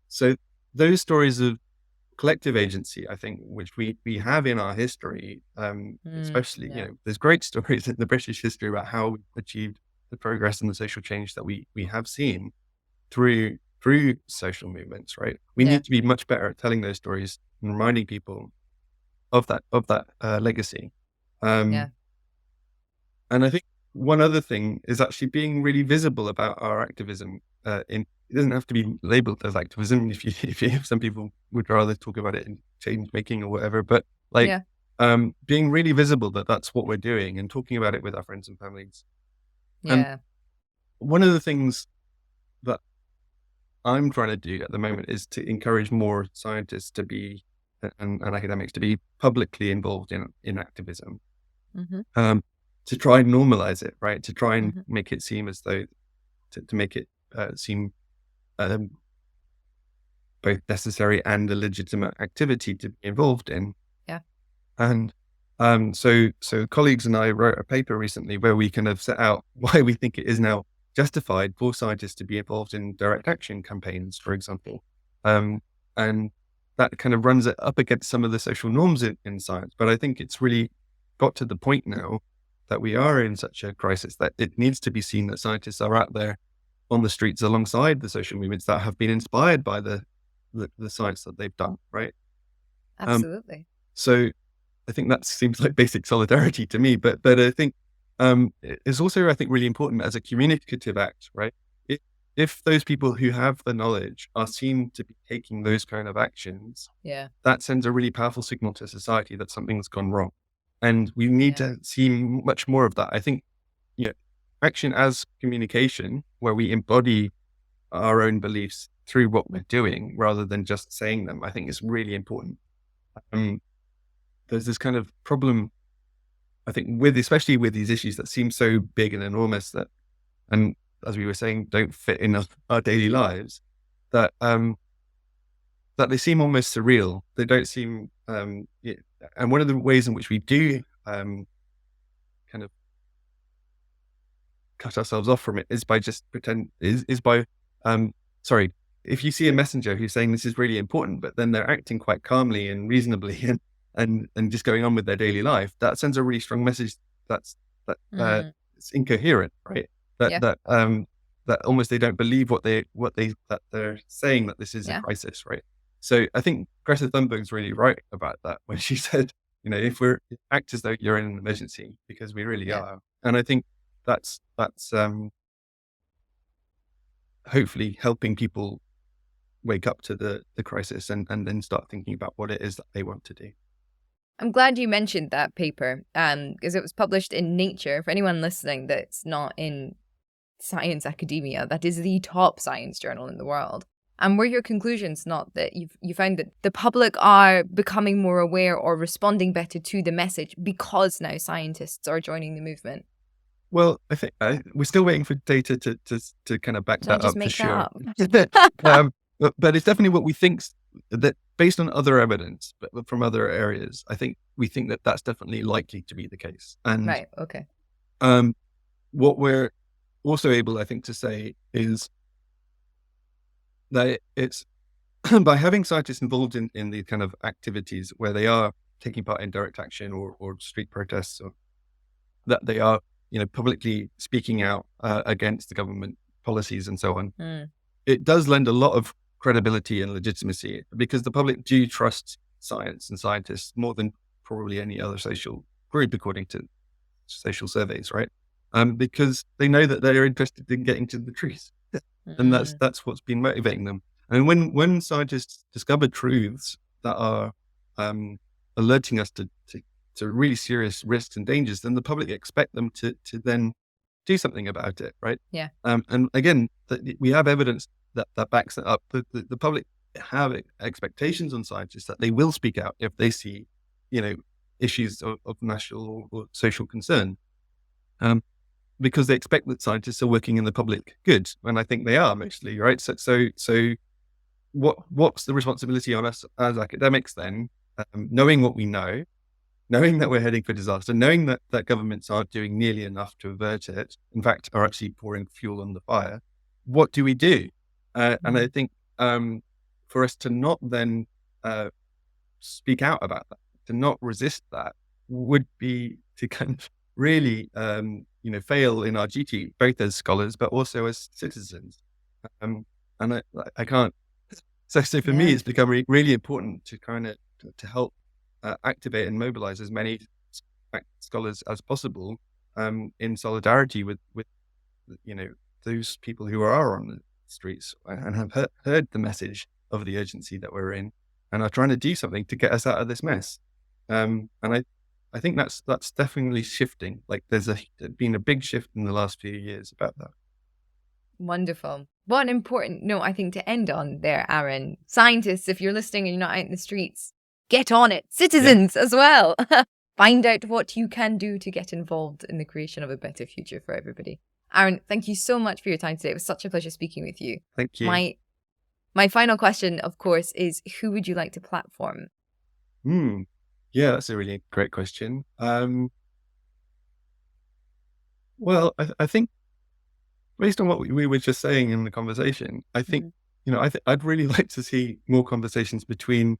Speaker 2: So those stories of collective agency, I think, which we have in our history, especially, there's great stories in the British history about how we achieved the progress and the social change that we have seen through social movements, right? We need to be much better at telling those stories and reminding people of that legacy. And I think one other thing is actually being really visible about our activism. It doesn't have to be labeled as activism. If some people would rather talk about it in change making or whatever, but being really visible that that's what we're doing and talking about it with our friends and families. And one of the things that I'm trying to do at the moment is to encourage more scientists to be and academics to be publicly involved in activism. To try and normalize it, right? To try and make it seem as though to make it seem both necessary and a legitimate activity to be involved in. And so colleagues and I wrote a paper recently where we kind of set out why we think it is now justified for scientists to be involved in direct action campaigns, for example. And that kind of runs it up against some of the social norms in science. But I think it's really got to the point now that we are in such a crisis that it needs to be seen that scientists are out there on the streets alongside the social movements that have been inspired by the science that they've done, right?
Speaker 1: Absolutely.
Speaker 2: So I think that seems like basic solidarity to me, but I think it's also, I think, really important as a communicative act, right? If those people who have the knowledge are seen to be taking those kind of actions, that sends a really powerful signal to society that something's gone wrong. And we need to see much more of that. I think, action as communication, where we embody our own beliefs through what we're doing rather than just saying them, I think is really important. There's this kind of problem, I think, especially with these issues that seem so big and enormous that, and as we were saying, don't fit in our daily lives, that that they seem almost surreal. They don't seem, and one of the ways in which we do kind of cut ourselves off from it is by just if you see a messenger who's saying this is really important, but then they're acting quite calmly and reasonably and just going on with their daily life, that sends a really strong message that it's incoherent, right? That almost they don't believe what they're saying, that this is a crisis, right? So I think Greta Thunberg's really right about that when she said, if we act as though you're in an emergency, because we really are. And I think that's hopefully helping people wake up to the crisis and then start thinking about what it is that they want to do.
Speaker 1: I'm glad you mentioned that paper, because it was published in Nature. For anyone listening that's not in science academia, that is the top science journal in the world. And were your conclusions not that you found that the public are becoming more aware or responding better to the message because now scientists are joining the movement?
Speaker 2: Well, I think we're still waiting for data to kind of back that up for sure. But it's definitely what we think, that based on other evidence, but from other areas, we think that that's definitely likely to be the case. And
Speaker 1: right, okay.
Speaker 2: What we're also able, I think, to say is that it's by having scientists involved in the kind of activities where they are taking part in direct action or street protests, or that they are, publicly speaking out against the government policies and so on. It does lend a lot of credibility and legitimacy, because the public do trust science and scientists more than probably any other social group, according to social surveys, right? Because they know that they're interested in getting to the truth. And that's what's been motivating them. And when scientists discover truths that are alerting us to really serious risks and dangers, then the public expect them to then do something about it, right?
Speaker 1: Yeah.
Speaker 2: And again, we have evidence that backs it up. The public have expectations on scientists that they will speak out if they see, issues of national or social concern. Because they expect that scientists are working in the public good, and I think they are mostly, right? So what's the responsibility on us as academics then? Knowing what we know, knowing that we're heading for disaster, knowing that governments aren't doing nearly enough to avert it, in fact, are actually pouring fuel on the fire. What do we do? And I think for us to not then speak out about that, to not resist that, would be to kind of really fail in our duty, both as scholars but also as citizens. And I can't. So for me, it's become really important to kind of to help activate and mobilize as many scholars as possible in solidarity with those people who are on the streets and have heard the message of the urgency that we're in and are trying to do something to get us out of this mess. And I think that's definitely shifting. Like there's been a big shift in the last few years about that.
Speaker 1: Wonderful. What an important note, I think, to end on there, Aaron. Scientists, if you're listening and you're not out in the streets, get on it. Citizens as well. Find out what you can do to get involved in the creation of a better future for everybody. Aaron, thank you so much for your time today. It was such a pleasure speaking with you.
Speaker 2: Thank you.
Speaker 1: My final question, of course, is who would you like to platform?
Speaker 2: Yeah, that's a really great question. Well, I think based on what we were just saying in the conversation, I think, I'd really like to see more conversations between,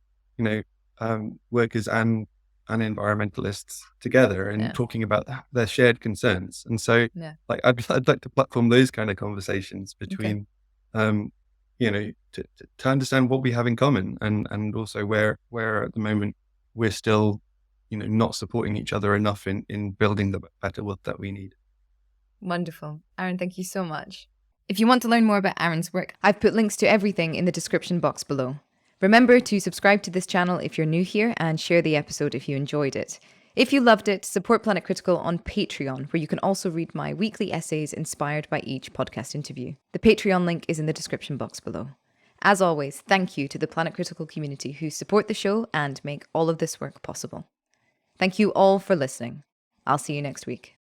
Speaker 2: workers and environmentalists together and talking about their shared concerns. And so I'd like to platform those kind of conversations between, to understand what we have in common and also where at the moment we're still, not supporting each other enough in building the better world that we need.
Speaker 1: Wonderful. Aaron, thank you so much. If you want to learn more about Aaron's work, I've put links to everything in the description box below. Remember to subscribe to this channel if you're new here and share the episode if you enjoyed it. If you loved it, support Planet Critical on Patreon, where you can also read my weekly essays inspired by each podcast interview. The Patreon link is in the description box below. As always, thank you to the Planet Critical community who support the show and make all of this work possible. Thank you all for listening. I'll see you next week.